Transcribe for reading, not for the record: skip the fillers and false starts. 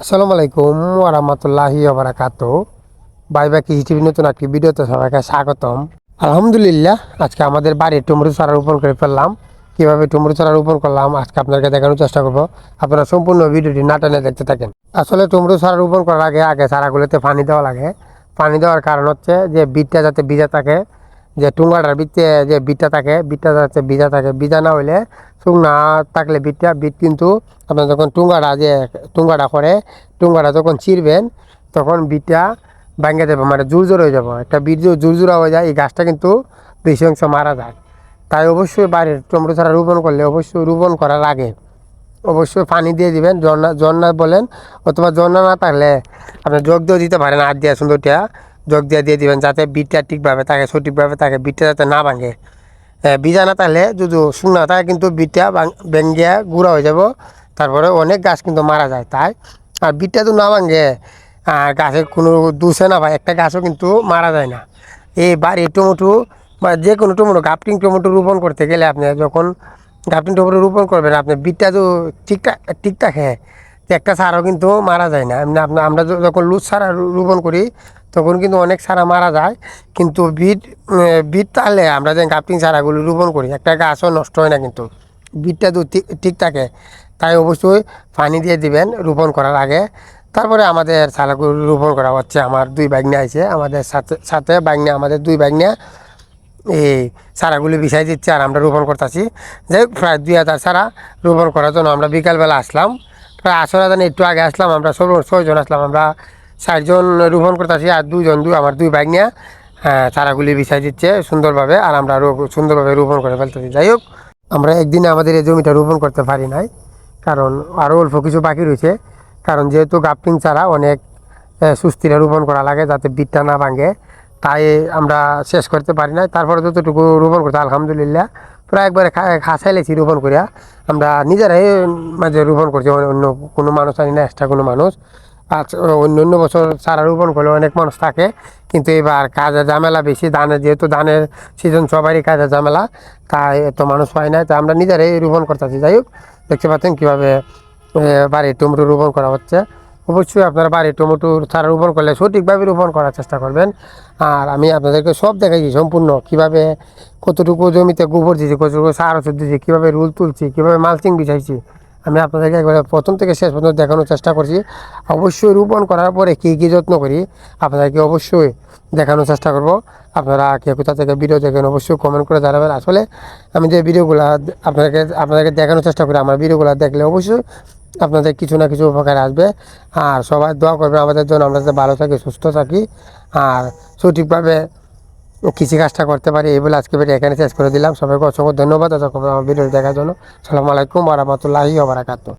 আসসালামু আলাইকুম ওরহমতুল্লাহি ওবারাকাতু। বাইবা কৃষি টিভি নতুন একটি ভিডিওতে সবাইকে স্বাগতম। আলহামদুলিল্লাহ, আজকে আমাদের বাড়ির টমেটো চারা রোপণ করে ফেললাম। কীভাবে টমেটো চারা রোপণ করলাম আজকে আপনাদেরকে দেখানোর চেষ্টা করব। আপনারা সম্পূর্ণ ভিডিওটি না টেনে দেখতে থাকেন। আসলে টমেটো চারা রোপণ করার আগে চারাগুলোতে পানি দেওয়া লাগে। পানি দেওয়ার কারণ হচ্ছে যে বীজটা যাতে ভিজা থাকে, যে টুঙ্গাটার বীজে যে বীজটা যাতে ভিজা থাকে। ভিজা না হইলে শুকনা থাকলে বীজ কিন্তু আপনার যখন টুঙ্গাটা করে টুঙ্গাটা যখন চিরবেন তখন বীজটা ভাঙে যাবে, মানে জোর হয়ে যাবে। একটা বীজ জোরজোড়া হয়ে যায়, এই গাছটা কিন্তু বেশি অংশ মারা যায়। তাই অবশ্যই বাড়ির টমেটো চারা রোপণ করলে অবশ্যই রোপণ করার আগে অবশ্যই পানি দিয়ে দিবেন। ঝর্ণা বলেন, অথবা ঝর্ণা না থাকলে আপনি জগ দিয়েও দিতে পারেন। হাত দিয়ে সুন্দরটা জগ দিয়ে দিবেন, যাতে বীজটা ঠিকভাবে থাকে, সঠিকভাবে থাকে, বীজটা যাতে না ভাঙে। বীজা না থাকলে যদি শুকনা থাকে কিন্তু বীজটা ভেঙে গুঁড়া হয়ে যাব, তারপরে অনেক গাছ কিন্তু মারা যায়। তাই আর বীজটা তো না ভাঙে গাছের কোনো দুষে না ভাই, একটা গাছও কিন্তু মারা যায় না। এই বাড়ি টমেটো বা যে কোনো টমেটো, গাপটিং টমেটো রোপণ করতে গেলে আপনি যখন গাপটিং টমেটো রোপণ করবেন, আপনি বীজটা তো ঠিক থাকে, একটা সারও কিন্তু মারা যায় না। এমনি আমরা যখন লুজ সারা রোপণ করি তখন কিন্তু অনেক সারা মারা যায়। কিন্তু বীজ তাহলে আমরা যে গাপটিং সারাগুলো রোপণ করি একটা গাছও নষ্ট হয় না, কিন্তু বীজটা তো ঠিক থাকে। তাই অবশ্যই পানি দিয়ে দিবেন রোপণ করার আগে। তারপরে আমাদের চারাগুলো রোপণ করা হচ্ছে। আমার দুই ভাগ্নে আছে, আমাদের সাথে ভাগ্নে, আমাদের দুই ভাগ্নে এই চারাগুলি বিছাই দিচ্ছে আর আমরা রোপণ করতেছি। যাই হোক, প্রায় 2000 চারা রোপণ করার জন্য আমরা বিকালবেলা আসলাম। প্রায় 18 একটু আগে আসলাম, আমরা 6 জন আসলাম। আমরা 4 জন রোপণ করতেছি আর আমার দুই ভাগ্নে চারাগুলি বিছাই দিচ্ছে সুন্দরভাবে, আর আমরা সুন্দরভাবে রোপণ করে ফেলতেছি। যাই হোক, আমরা একদিনে আমাদের এই জমিটা রোপণ করতে পারি নাই, কারণ আরও অল্প কিছু বাকি রয়েছে। কারণ যেহেতু গাপটিং চারা অনেক সুস্থিরে রোপণ করা লাগে যাতে বীজটা না ভাঙে, তাই আমরা শেষ করতে পারি না। তারপরে যতটুকু রোপণ করতে আলহামদুলিল্লাহ প্রায় একবারে খাসাইলেছি রোপণ করিয়া। আমরা নিজেরাই মাঝে রোপণ করছি, অন্য কোনো মানুষ আনি না, এক্সট্রা কোনো মানুষ। আর অন্য বছর চারা রোপণ করলে অনেক মানুষ থাকে, কিন্তু এবার কাজের ঝামেলা বেশি। যেহেতু ধানের সিজন, সবারই কাজের ঝামেলা, তাই এত মানুষ পায় না। তাই আমরা নিজেরাই রোপণ করতেছি। যাই হোক, দেখতে পাচ্ছেন কীভাবে বাড়ির টমেটো রোপণ করা হচ্ছে। অবশ্যই আপনারা বাড়ির টমেটো চারা রোপণ করলে সঠিকভাবে রোপণ করার চেষ্টা করবেন। আর আমি আপনাদেরকে সব দেখাইছি সম্পূর্ণ, কীভাবে কতটুকু জমিতে গোবর দিয়েছি, কতটুকু সার ওষুধ দিয়েছি, কীভাবে রুল তুলছি, কীভাবে মালচিং বিছাইছি, আমি আপনাদেরকে একবারে প্রথম থেকে শেষ পর্যন্ত দেখানোর চেষ্টা করছি। অবশ্যই রোপণ করার পরে কী যত্ন করি আপনাদেরকে অবশ্যই দেখানোর চেষ্টা করব। আপনারা কে কোথা থেকে ভিডিও দেখেন অবশ্যই কমেন্ট করে জানাবেন। আসলে আমি যে ভিডিওগুলো আপনাদেরকে দেখানোর চেষ্টা করি, আমার ভিডিওগুলো দেখলে অবশ্যই আপনাদের কিছু না কিছু উপকার আসবে। আর সবাই দোয়া করবেন আমাদের জন্য, আমরা যাতে ভালো থাকি, সুস্থ থাকি, আর সঠিকভাবে কৃষিকাজটা করতে পারি। এই বলে আজকে ভিডিও এখানে শেষ করে দিলাম। সবাইকে অসংখ্য ধন্যবাদ আমার ভিডিও দেখার জন্য। আসসালামু আলাইকুম ওয়া রাহমাতুল্লাহি ওয়া বারাকাতুহু।